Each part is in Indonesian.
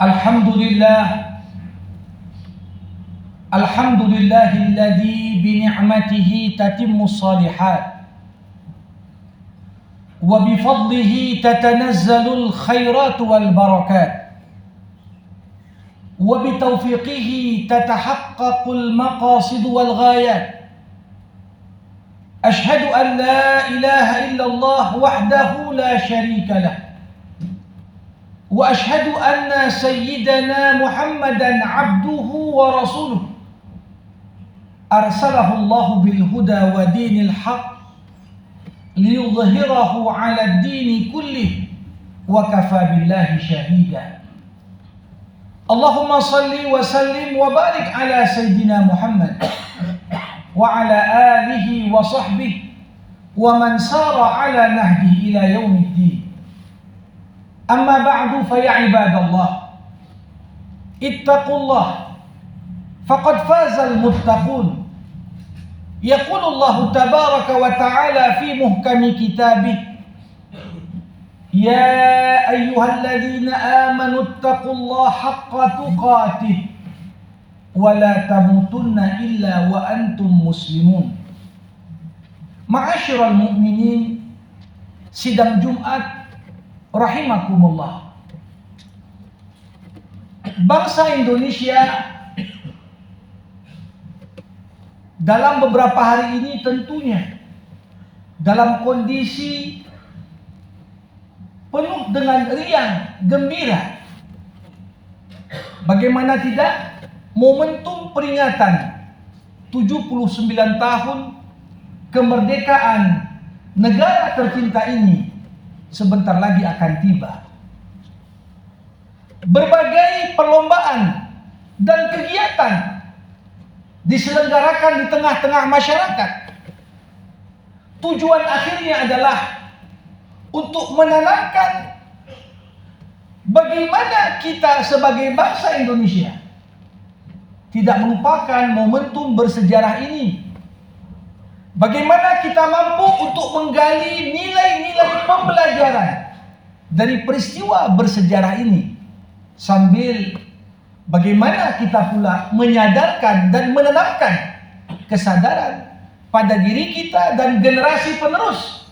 Alhamdulillah, alhamdulillahilladzi bi ni'matihi tatimmus shalihat wa bi fadlihi tatanazzalul khairat wal barakat wa bi taufiqihi tatahaqqaqul maqasid wal ghayat. Ashhadu an la ilaha illallah wahdahu la syarika lah. Wa ashhadu anna sayyidana Muhammadan abduhu wa rasuluh. Arsalahu Allah bil huda wa dinil haq liyudhhirahu 'ala ad-din kullih wa kafa billahi shahida. Allahumma salli wa sallim wa barik ala sayyidina Muhammad wa ala alihi wa sahbihi wa man sara ala nahdihi ila yaumiddin. Amma ba'du fa ya ibadallah, ittaqullah faqad fazal muttaqun. Yaqulu Allah tabaraka wa ta'ala fi muhkami kitabih, ya ayyuhalladzina amanu ittaqullaha haqqa tuqatih wa la tamutunna illa wa antum muslimun. Ma'asyiral mu'minin, sidang Jumat rahimakumullah. Bangsa Indonesia dalam beberapa hari ini tentunya dalam kondisi penuh dengan riang gembira. Bagaimana tidak, momentum peringatan 79 tahun kemerdekaan negara tercinta ini sebentar lagi akan tiba. Berbagai perlombaan dan kegiatan diselenggarakan di tengah-tengah masyarakat. Tujuan akhirnya adalah untuk menanamkan bagaimana kita sebagai bangsa Indonesia tidak melupakan momentum bersejarah ini. Bagaimana kita mampu untuk menggali nilai-nilai pembelajaran dari peristiwa bersejarah ini, sambil bagaimana kita pula menyadarkan dan menanamkan kesadaran pada diri kita dan generasi penerus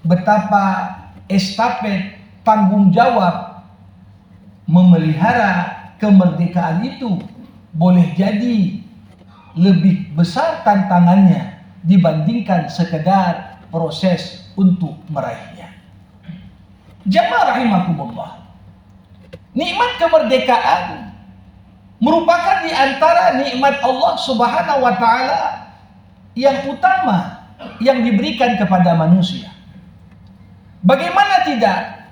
betapa estafet tanggung jawab memelihara kemerdekaan itu boleh jadi lebih besar tantangannya dibandingkan sekedar proses untuk meraihnya. Jamaah rahimakumullah, nikmat kemerdekaan merupakan di antara nikmat Allah Subhanahu wa taala yang utama yang diberikan kepada manusia. Bagaimana tidak,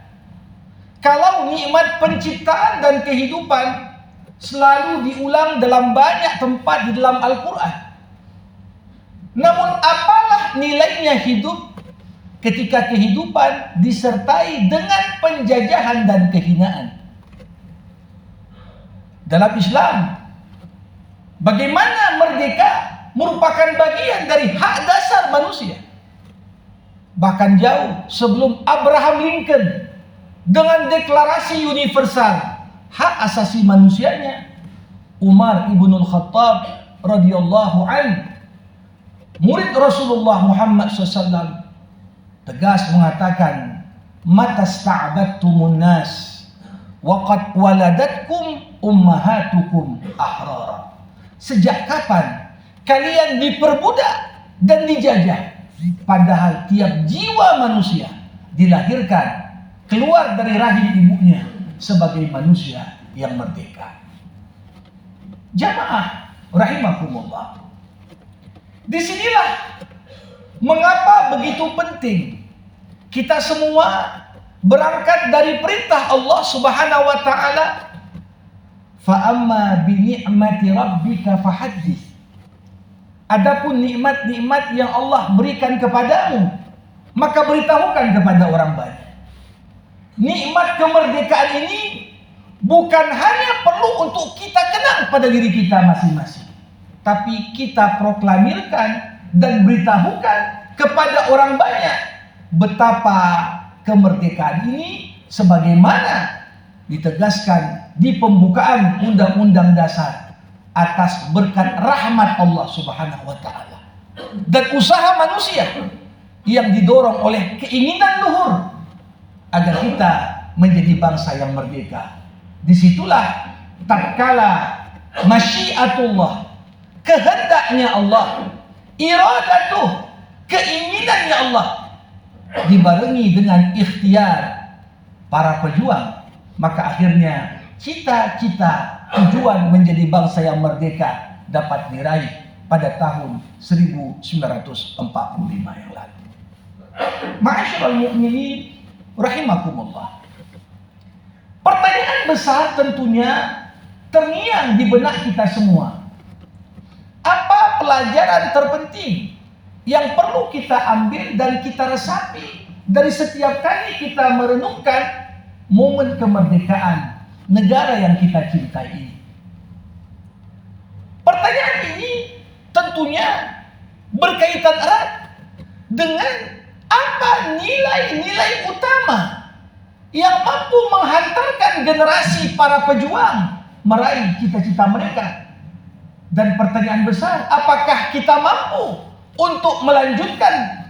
kalau nikmat penciptaan dan kehidupan selalu diulang dalam banyak tempat di dalam Al-Quran. Namun apalah nilainya hidup ketika kehidupan disertai dengan penjajahan dan kehinaan? Dalam Islam, bagaimana merdeka merupakan bagian dari hak dasar manusia. Bahkan jauh sebelum Abraham Lincoln dengan deklarasi universal hak asasi manusianya, Umar ibnul Khattab radhiyallahu anhu, murid Rasulullah Muhammad SAW, tegas mengatakan, matasta'badtumun nas waqad waladatkum ummahatukum ahrara. Sejak kapan kalian diperbudak dan dijajah, padahal tiap jiwa manusia dilahirkan keluar dari rahim ibunya sebagai manusia yang merdeka. Jamaah rahimakumullah, disinilah mengapa begitu penting kita semua berangkat dari perintah Allah Subhanahu wa taala, fa amma bi ni'mati rabbika fahaddits. Adapun nikmat-nikmat yang Allah berikan kepadamu, maka beritahukan kepada orang banyak. Nikmat kemerdekaan ini bukan hanya perlu untuk kita kenang pada diri kita masing-masing, tapi kita proklamirkan dan beritahukan kepada orang banyak betapa kemerdekaan ini sebagaimana ditegaskan di pembukaan Undang-Undang Dasar atas berkat rahmat Allah Subhanahu wa taala dan usaha manusia yang didorong oleh keinginan luhur agar kita menjadi bangsa yang merdeka. Disitulah tatkala masyiatullah, kehendaknya Allah, iradatuh, keinginannya Allah dibarengi dengan ikhtiar para pejuang, maka akhirnya cita-cita tujuan menjadi bangsa yang merdeka dapat diraih pada tahun 1945 yang lalu. Ma'asyiral mu'minin rahimakumullah. Pertanyaan besar tentunya terngiang di benak kita semua. Apa pelajaran terpenting yang perlu kita ambil dan kita resapi dari setiap kali kita merenungkan momen kemerdekaan negara yang kita cintai ini? Pertanyaan ini tentunya berkaitan erat dengan apa nilai-nilai utama yang mampu menghantarkan generasi para pejuang meraih cita-cita mereka. Dan pertanyaan besar, apakah kita mampu untuk melanjutkan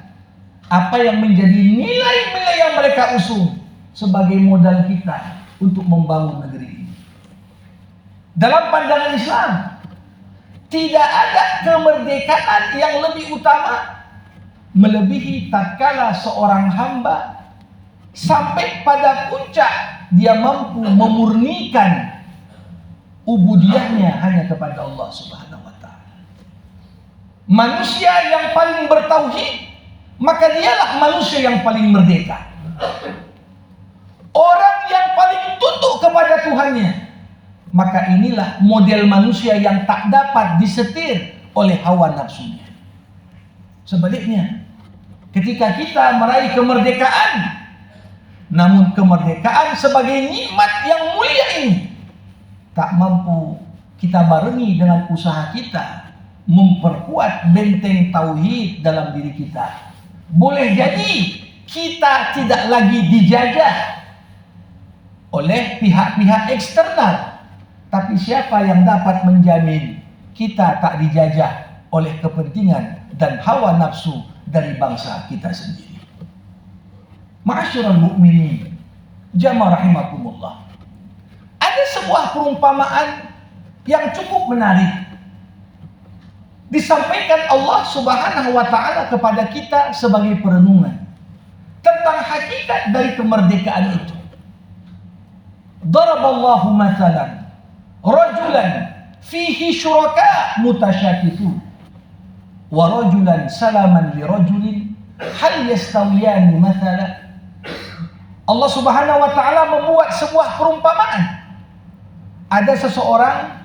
apa yang menjadi nilai-nilai yang mereka usung sebagai modal kita untuk membangun negeri ini? Dalam pandangan Islam, tidak ada kemerdekaan yang lebih utama melebihi tatkala seorang hamba sampai pada puncak dia mampu memurnikan ubudiyahnya hanya kepada Allah Subhanahu wa taala. Manusia yang paling bertauhid, maka dialah manusia yang paling merdeka. Orang yang paling tunduk kepada Tuhannya, maka inilah model manusia yang tak dapat disetir oleh hawa nafsunya. Sebaliknya, ketika kita meraih kemerdekaan, namun kemerdekaan sebagai nikmat yang mulia ini tak mampu kita barengi dengan usaha kita memperkuat benteng tauhid dalam diri kita, boleh jadi kita tidak lagi dijajah oleh pihak-pihak eksternal. Tapi siapa yang dapat menjamin kita tak dijajah oleh kepentingan dan hawa nafsu dari bangsa kita sendiri? Ma'asyiral mu'minin jamaah rahimakumullah. Ada sebuah perumpamaan yang cukup menarik disampaikan Allah Subhanahu wa taala kepada kita sebagai perenungan tentang hakikat dari kemerdekaan itu. Daraballahu mathalan rajulan fihi syuraka mutasyakitun wa rajulan salaman li rajulin hal yastawiyani mathalan. Allah Subhanahu wa taala membuat sebuah perumpamaan. Ada seseorang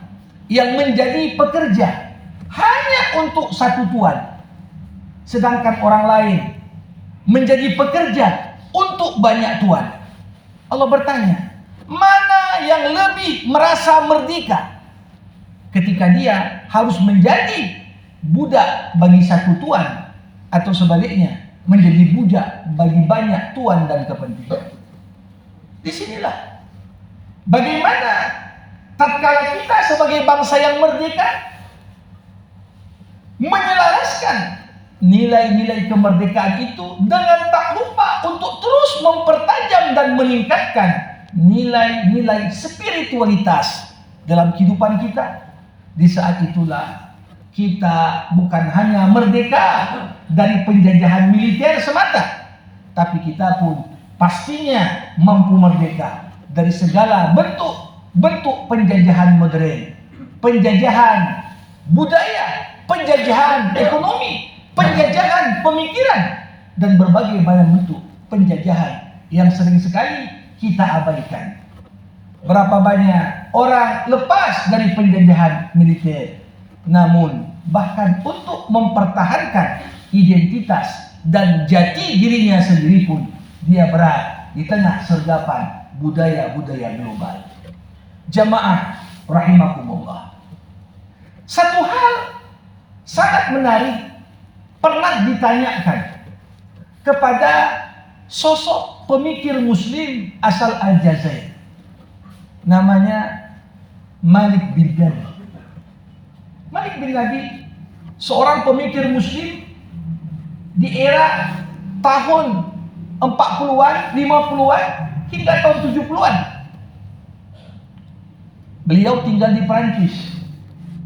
yang menjadi pekerja hanya untuk satu tuan, sedangkan orang lain menjadi pekerja untuk banyak tuan. Allah bertanya, mana yang lebih merasa merdeka ketika dia harus menjadi budak bagi satu tuan, atau sebaliknya menjadi budak bagi banyak tuan dan kepentingan? Disinilah bagaimana tatkala kita sebagai bangsa yang merdeka menyelaraskan nilai-nilai kemerdekaan itu dengan tak lupa untuk terus mempertajam dan meningkatkan nilai-nilai spiritualitas dalam kehidupan kita. Di saat itulah kita bukan hanya merdeka dari penjajahan militer semata, tapi kita pun pastinya mampu merdeka dari segala bentuk penjajahan modern, penjajahan budaya, penjajahan ekonomi, penjajahan pemikiran, dan berbagai macam bentuk penjajahan yang sering sekali kita abaikan. Berapa banyak orang lepas dari penjajahan militer, namun bahkan untuk mempertahankan identitas dan jati dirinya sendiri pun dia berat di tengah sergapan budaya-budaya global. Jamaah rahimakumullah. Satu hal sangat menarik pernah ditanyakan kepada sosok pemikir muslim asal Aljazair. namanya Malik bin Nabi. Malik bin Nabi seorang pemikir muslim di era tahun 40-an, 50-an hingga tahun 70-an. Beliau tinggal di Prancis,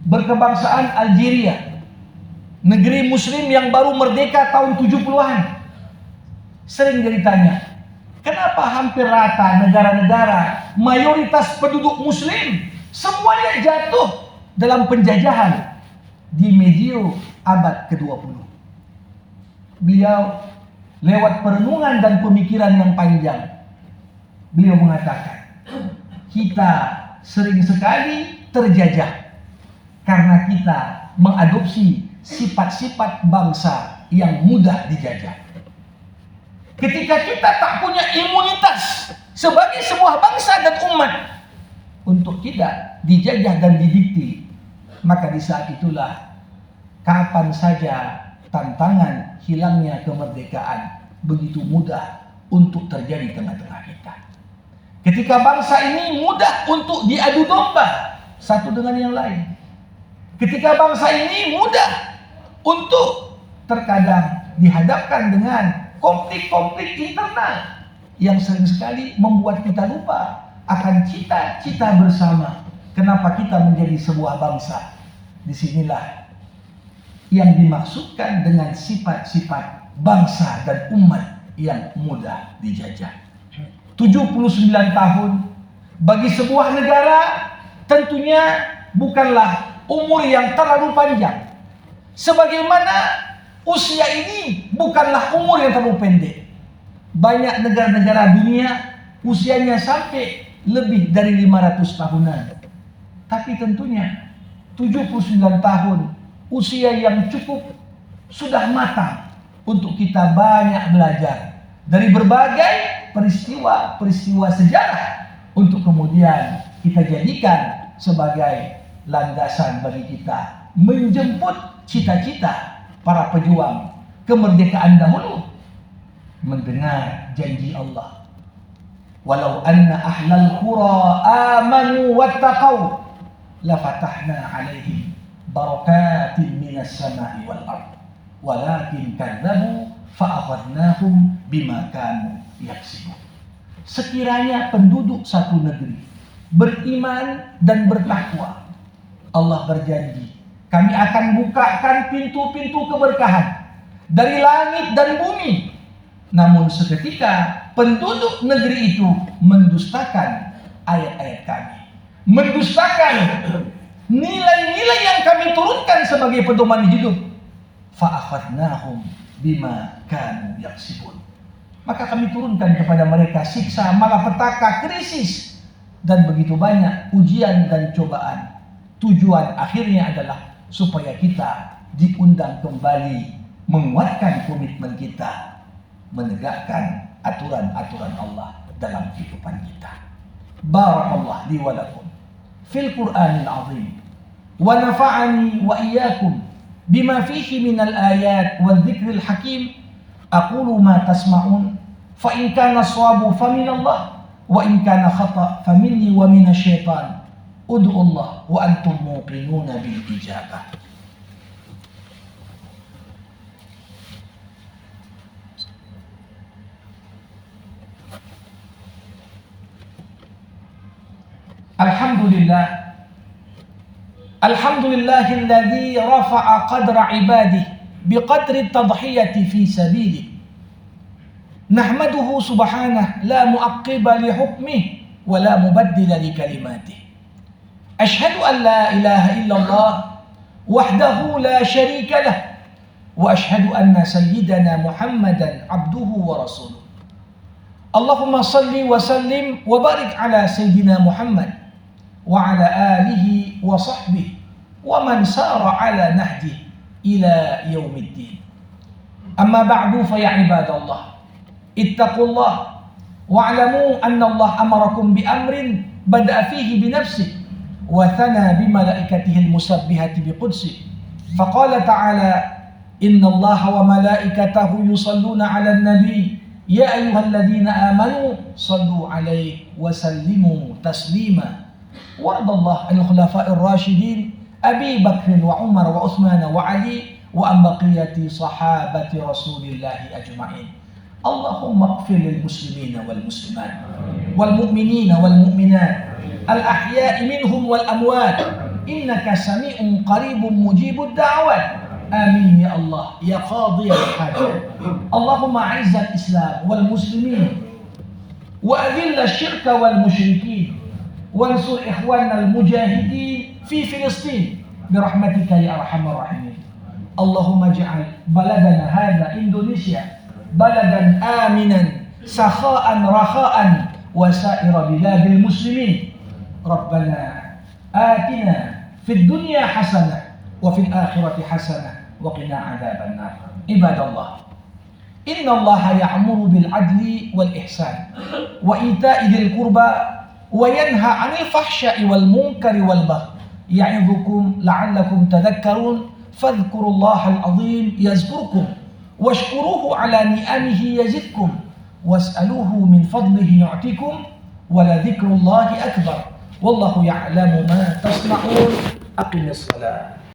berkebangsaan Algeria, negeri muslim yang baru merdeka tahun 70-an. Sering jadi tanya, kenapa hampir rata negara-negara mayoritas penduduk muslim semuanya jatuh dalam penjajahan di medio abad ke-20? Beliau lewat perenungan dan pemikiran yang panjang, beliau mengatakan, kita sering sekali terjajah karena kita mengadopsi sifat-sifat bangsa yang mudah dijajah. Ketika kita tak punya imunitas sebagai sebuah bangsa dan umat untuk tidak dijajah dan didikti, maka di saat itulah kapan saja tantangan hilangnya kemerdekaan begitu mudah untuk terjadi di tengah-tengah kita. Ketika bangsa ini mudah untuk diadu domba satu dengan yang lain. Ketika bangsa ini mudah untuk terkadang dihadapkan dengan konflik-konflik internal yang sering sekali membuat kita lupa akan cita-cita bersama. Kenapa kita menjadi sebuah bangsa? Disinilah yang dimaksudkan dengan sifat-sifat bangsa dan umat yang mudah dijajah. 79 tahun bagi sebuah negara tentunya bukanlah umur yang terlalu panjang. Sebagaimana usia ini bukanlah umur yang terlalu pendek. Banyak negara-negara dunia usianya sampai lebih dari 500 tahunan. Tapi tentunya 79 tahun usia yang cukup sudah matang untuk kita banyak belajar dari berbagai peristiwa-peristiwa sejarah untuk kemudian kita jadikan sebagai landasan bagi kita menjemput cita-cita para pejuang kemerdekaan dahulu. Mendengar janji Allah, walau anna ahlal qura amanu wattaqau lafatahna alaihim barakatin minas sama'i wal ard walakin kadzabu fa'akhadnahum bima kanu yaksibun. Sekiranya penduduk satu negeri beriman dan bertakwa, Allah berjanji kami akan bukakan pintu-pintu keberkahan dari langit dan bumi. Namun seketika penduduk negeri itu mendustakan ayat-ayat kami, mendustakan nilai-nilai yang kami turunkan sebagai pedoman hidup, fa'akhadnahum bima kanu yaksibun. Maka kami turunkan kepada mereka siksa, malapetaka, krisis, dan begitu banyak ujian dan cobaan. Tujuan akhirnya adalah supaya kita diundang kembali menguatkan komitmen kita menegakkan aturan-aturan Allah dalam kehidupan kita. Barakallahu li wa lakum fil Qur'anil azim wa nafa'ani wa iyyakum bima fihi minal ayat wal dzikril hakim. Aqulu ma tasma'un fa in kana shawabu fa min Allah wa in kana khata fa minni wa minasy syaitan. Ud'u Allah wa antum muqinuna bil ijabah. Alhamdulillah, alhamdulillahilladzi rafa'a qadra ibadihi biqadri tadhiyati fi sabilihi. Nahmaduhu subhanahu la mu'aqqiba li hukmihi wa la mubaddila li kalimatihi. Ashhadu an la ilaha illallah wahdahu la syarika lah wa ashhadu anna sayyidana Muhammadan abduhu wa rasuluh. Allahumma salli wa sallim wa barik ala sayyidina Muhammad wa ala alihi wa sahbihi wa man sara ala nahjihi ila yaumiddin. Amma ba'du fa ya ibadallah ittaqullah wa'lamu anna Allah amarakum bi amrin bada'a fihi bi nafsihi wa thana bi malaikatihi al-musabbihati bi qudsihi. Faqala ta'ala inna Allah wa malaikatahu yusalluna 'alan nabi يا أيها الذين آمنوا صلوا عليه وسلموا تسليما وارض الله عن الخلفاء الراشدين أبي بكر وعمر وعثمان وعلي وعن بقية صحابة رسول الله أجمعين. اللهم اغفر للمسلمين والمسلمات والمؤمنين والمؤمنات الأحياء منهم والأموات إنك سميع قريب مجيب الدعوات. آمين يا الله يا قاضي الحاجات. اللهم أعز الإسلام والمسلمين وأذل الشرك والمشركين وانصر إخواننا المجاهدين في فلسطين برحمتك يا أرحم الراحمين. اللهم اجعل بلدنا هذا إندونيسيا بلدا آمنا سخاء رخاء وسائر بلاد المسلمين. ربنا آتنا في الدنيا حسنة وفي الآخرة حسنة وقنا عذاب النار. عباد الله، إن الله يأمر بالعدل والإحسان وإيتاء ذي القربى وينهى عن الفحشاء والمنكر والبغي يعظكم لعلكم تذكرون. فاذكروا الله العظيم يذكركم واشكروه على نعمه يزدكم واسألوه من فضله يعطيكم ولذكر الله أكبر والله يعلم ما تصنعون. أقم الصلاة.